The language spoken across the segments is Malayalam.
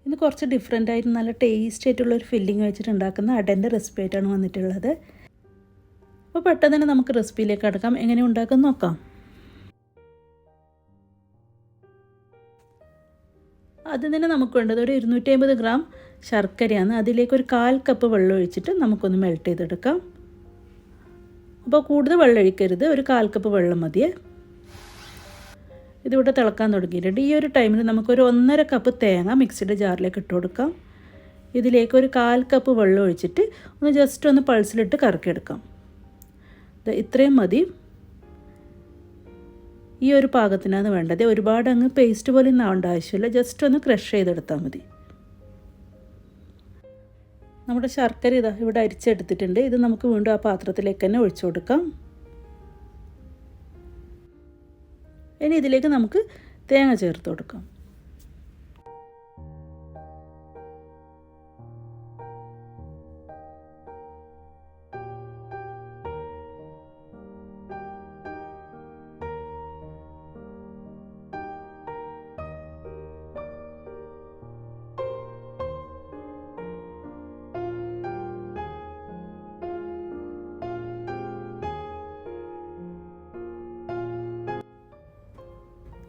ഇന്ന് കുറച്ച് ഡിഫറെൻ്റ് ആയിട്ട് നല്ല ടേസ്റ്റ് ആയിട്ടുള്ളൊരു ഫില്ലിങ് വെച്ചിട്ട് ഉണ്ടാക്കുന്ന അടൻ്റെ റെസിപ്പി ആയിട്ടാണ് വന്നിട്ടുള്ളത്. അപ്പോൾ പെട്ടെന്ന് തന്നെ നമുക്ക് റെസിപ്പിയിലേക്ക് കടക്കാം. എങ്ങനെ ഉണ്ടാക്കാൻ നോക്കാം. ആദ്യം തന്നെ നമുക്ക് വേണ്ടത് ഒരു 250 ഗ്രാം ശർക്കരയാണ്. അതിലേക്ക് ഒരു 1/4 കപ്പ് വെള്ളം ഒഴിച്ചിട്ട് നമുക്കൊന്ന് മെൽറ്റ് ചെയ്തെടുക്കാം. അപ്പോൾ കൂടുതൽ വെള്ളം ഒഴിക്കരുത്, ഒരു 1/4 കപ്പ് വെള്ളം മതിയേ. ഇതിവിടെ തിളക്കാൻ തുടങ്ങിയിട്ടുണ്ട്. ഈ ഒരു ടൈമിൽ നമുക്കൊരു 1.5 കപ്പ് തേങ്ങ മിക്സിയുടെ ജാറിലേക്ക് ഇട്ട് കൊടുക്കാം. ഇതിലേക്ക് ഒരു 1/4 കപ്പ് വെള്ളം ഒഴിച്ചിട്ട് ഒന്ന് ജസ്റ്റ് ഒന്ന് പൾസിലിട്ട് കറക്കിയെടുക്കാം. ഇത്രയും മതി. ഈ ഒരു പാകത്തിനാണ് വേണ്ടത്. ഒരുപാട് അങ്ങ് പേസ്റ്റ് പോലെ ഒന്നും ആവേണ്ട ആവശ്യമില്ല, ജസ്റ്റ് ഒന്ന് ക്രഷ് ചെയ്തെടുത്താൽ മതി. നമ്മുടെ ശർക്കര ഇവിടെ അരിച്ചെടുത്തിട്ടുണ്ട്. ഇത് നമുക്ക് വീണ്ടും ആ പാത്രത്തിലേക്ക് തന്നെ ഒഴിച്ചു കൊടുക്കാം. ഇനി ഇതിലേക്ക് നമുക്ക് തേങ്ങ ചേർത്ത് കൊടുക്കാം.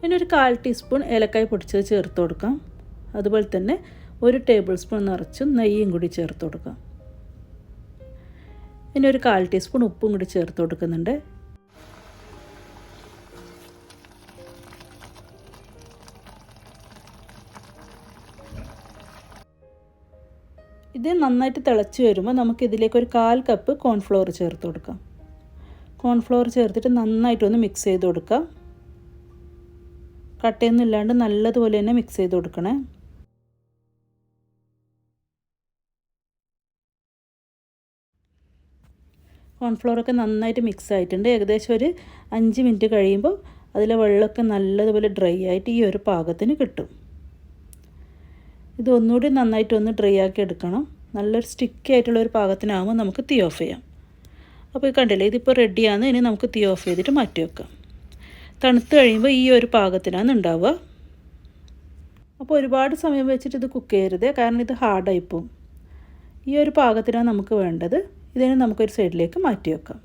ഇനി ഒരു 1/4 ടീസ്പൂൺ ഏലക്കായ പൊടിച്ചത് ചേർത്ത് കൊടുക്കാം. അതുപോലെ തന്നെ 1 ടേബിൾ സ്പൂൺ നിറച്ചും നെയ്യും കൂടി ചേർത്ത് കൊടുക്കാം. ഇനി ഒരു 1/4 ടീസ്പൂൺ ഉപ്പും കൂടി ചേർത്ത് കൊടുക്കുന്നുണ്ട്. ഇത് നന്നായിട്ട് തിളച്ച് വരുമ്പോൾ നമുക്ക് ഇതിലേക്ക് ഒരു 1/4 കപ്പ് കോൺഫ്ലവർ ചേർത്ത് കൊടുക്കാം. കോൺഫ്ലവർ ചേർത്തിട്ട് നന്നായിട്ടൊന്ന് മിക്സ് ചെയ്ത് കൊടുക്കാം. കട്ടയൊന്നും ഇല്ലാണ്ട് നല്ലതുപോലെ തന്നെ മിക്സ് ചെയ്ത് കൊടുക്കണേ. കോൺഫ്ലവറൊക്കെ നന്നായിട്ട് മിക്സ് ആയിട്ടുണ്ട്. ഏകദേശം ഒരു 5 മിനിറ്റ് കഴിയുമ്പോൾ അതിലെ വെള്ളമൊക്കെ നല്ലതുപോലെ ഡ്രൈ ആയിട്ട് ഈ ഒരു പാകത്തിന് കിട്ടും. ഇത് ഒന്നുകൂടി നന്നായിട്ടൊന്ന് ഡ്രൈ ആക്കി എടുക്കണം. നല്ലൊരു സ്റ്റിക്കി ആയിട്ടുള്ളൊരു പാകത്തിനാകുമ്പോൾ നമുക്ക് തീ ഓഫ് ചെയ്യാം. അപ്പോൾ കണ്ടില്ലേ, ഇതിപ്പോൾ റെഡിയാണ്. ഇനി നമുക്ക് തീ ഓഫ് ചെയ്തിട്ട് മാറ്റി വെക്കാം. തണുത്ത് കഴിയുമ്പോൾ ഈ ഒരു പാകത്തിനാണ് ഉണ്ടാവുക. അപ്പോൾ ഒരുപാട് സമയം വെച്ചിട്ട് ഇത് കുക്ക് ചെയ്യരുത്, കാരണം ഇത് ഹാർഡായിപ്പോവും. ഈ ഒരു പാകത്തിനാണ് നമുക്ക് വേണ്ടത്. ഇതിനെ നമുക്കൊരു സൈഡിലേക്ക് മാറ്റി വെക്കാം.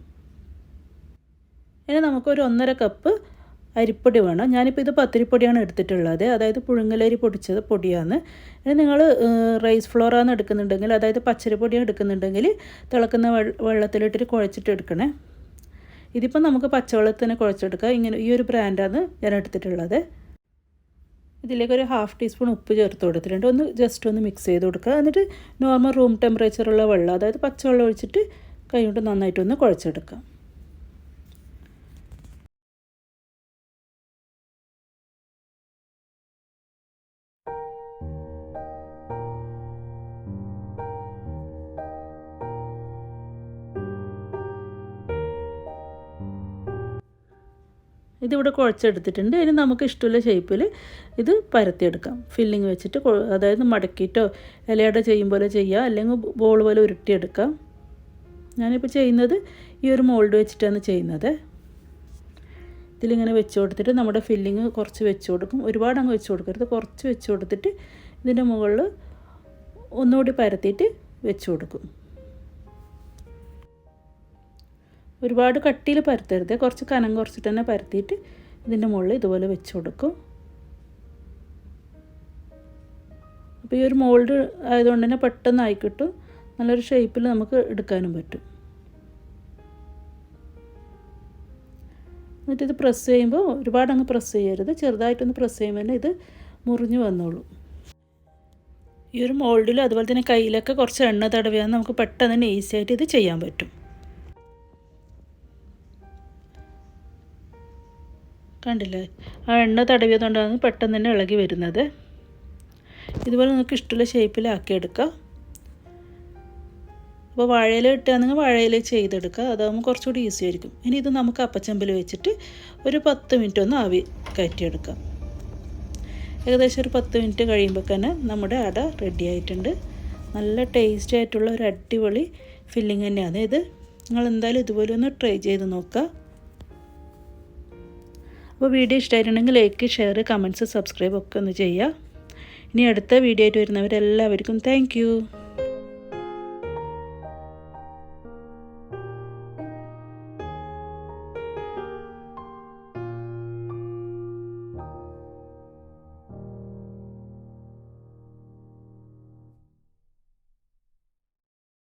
ഇനി നമുക്കൊരു 1.5 കപ്പ് അരിപ്പൊടി വേണം. ഞാനിപ്പോൾ ഇത് പത്തിരിപ്പൊടിയാണ് എടുത്തിട്ടുള്ളത്, അതായത് പുഴുങ്ങലരി പൊടിച്ചത് പൊടിയാണ്. ഇനി നിങ്ങൾ റൈസ് ഫ്ലോറാണ് എടുക്കുന്നുണ്ടെങ്കിൽ, അതായത് പച്ചരിപ്പൊടിയാണ് എടുക്കുന്നുണ്ടെങ്കിൽ തിളക്കുന്ന വെള്ളത്തിലിട്ടിട്ട് കുഴച്ചിട്ട് എടുക്കണേ. ഇതിപ്പോൾ നമുക്ക് പച്ചവെള്ളത്തിന് കുഴച്ചെടുക്കാം. ഇങ്ങനെ ഈ ഒരു ബ്രാൻഡാണ് ഞാൻ എടുത്തിട്ടുള്ളത്. ഇതിലേക്ക് ഒരു 1/2 ടീസ്പൂൺ ഉപ്പ് ചേർത്ത് കൊടുത്തിട്ടുണ്ട്. ഒന്ന് ജസ്റ്റ് ഒന്ന് മിക്സ് ചെയ്ത് കൊടുക്കുക. എന്നിട്ട് നോർമൽ റൂം ടെമ്പറേച്ചറുള്ള വെള്ളം, അതായത് പച്ചവെള്ളം ഒഴിച്ചിട്ട് കൈ കൊണ്ട് നന്നായിട്ടൊന്ന് കുഴച്ചെടുക്കാം. ഇതിവിടെ കുഴച്ചെടുത്തിട്ടുണ്ട്. ഇനി നമുക്ക് ഇഷ്ടമുള്ള ഷേപ്പിൽ ഇത് പരത്തിയെടുക്കാം. ഫില്ലിങ് വെച്ചിട്ട് അതായത് മടക്കിയിട്ടോ ഇലയട ചെയ്യും പോലെ ചെയ്യുക, അല്ലെങ്കിൽ ബോൾ പോലെ ഉരുട്ടിയെടുക്കാം. ഞാനിപ്പോൾ ചെയ്യുന്നത് ഈ ഒരു മോൾഡ് വെച്ചിട്ടാണ് ചെയ്യുന്നത്. ഇതിലിങ്ങനെ വെച്ച് കൊടുത്തിട്ട് നമ്മുടെ ഫില്ലിങ് കുറച്ച് വെച്ച് കൊടുക്കും. ഒരുപാട് അങ്ങ് വെച്ച് കൊടുക്കരുത്, കുറച്ച് വെച്ച് കൊടുത്തിട്ട് ഇതിൻ്റെ മുകളിൽ ഒന്നുകൂടി പരത്തിയിട്ട് വെച്ച് കൊടുക്കും. ഒരുപാട് കട്ടിയിൽ പരത്തരുത്, കുറച്ച് കനം കുറച്ചിട്ട് തന്നെ പരത്തിയിട്ട് ഇതിൻ്റെ മുകളിൽ ഇതുപോലെ വെച്ച് കൊടുക്കും. അപ്പോൾ ഈ ഒരു മോൾഡ് ആയതുകൊണ്ട് തന്നെ പെട്ടെന്ന് ആയി കിട്ടും. നല്ലൊരു ഷേപ്പിൽ നമുക്ക് എടുക്കാനും പറ്റും. എന്നിട്ട് ഇത് പ്രസ് ചെയ്യുമ്പോൾ ഒരുപാട് അങ്ങ് പ്രസ് ചെയ്യരുത്, ചെറുതായിട്ടൊന്ന് പ്രസ് ചെയ്യുമ്പോൾ തന്നെ ഇത് മുറിഞ്ഞു വന്നോളൂ. ഈ ഒരു മോൾഡിൽ അതുപോലെ തന്നെ കയ്യിലൊക്കെ കുറച്ച് എണ്ണ തടവിയാൽ നമുക്ക് പെട്ടെന്ന് തന്നെ ഈസി ആയിട്ട് ഇത് ചെയ്യാൻ പറ്റും. കണ്ടില്ലേ, ആ എണ്ണ തടവിയതുകൊണ്ടാണ് പെട്ടെന്ന് തന്നെ ഇളകി വരുന്നത്. ഇതുപോലെ നിങ്ങൾക്ക് ഇഷ്ടമുള്ള ഷേപ്പിലാക്കിയെടുക്കാം. അപ്പോൾ വാഴയില ഇട്ടാണെങ്കിൽ വാഴയില ചെയ്തെടുക്കുക, അതാകുമ്പോൾ കുറച്ചുകൂടി ഈസി ആയിരിക്കും. ഇനി ഇത് നമുക്ക് അപ്പച്ചമ്പിൽ വെച്ചിട്ട് ഒരു 10 മിനിറ്റ് ഒന്ന് ആവി കയറ്റിയെടുക്കാം. ഏകദേശം ഒരു 10 മിനിറ്റ് കഴിയുമ്പോൾ തന്നെ നമ്മുടെ അട റെഡി ആയിട്ടുണ്ട്. നല്ല ടേസ്റ്റി ആയിട്ടുള്ള ഒരു അടിപൊളി ഫില്ലിങ് തന്നെയാണ് ഇത്. നിങ്ങൾ എന്തായാലും ഇതുപോലെ ഒന്ന് ട്രൈ ചെയ്ത് നോക്കുക. അപ്പോൾ വീഡിയോ ഇഷ്ടമായിട്ടുണ്ടെങ്കിൽ ലൈക്ക്, ഷെയർ, കമൻറ്റ്സ്, സബ്സ്ക്രൈബ് ഒക്കെ ഒന്ന് ചെയ്യുക. ഇനി അടുത്ത വീഡിയോ ആയിട്ട് വരുന്നവരെല്ലാവർക്കും താങ്ക്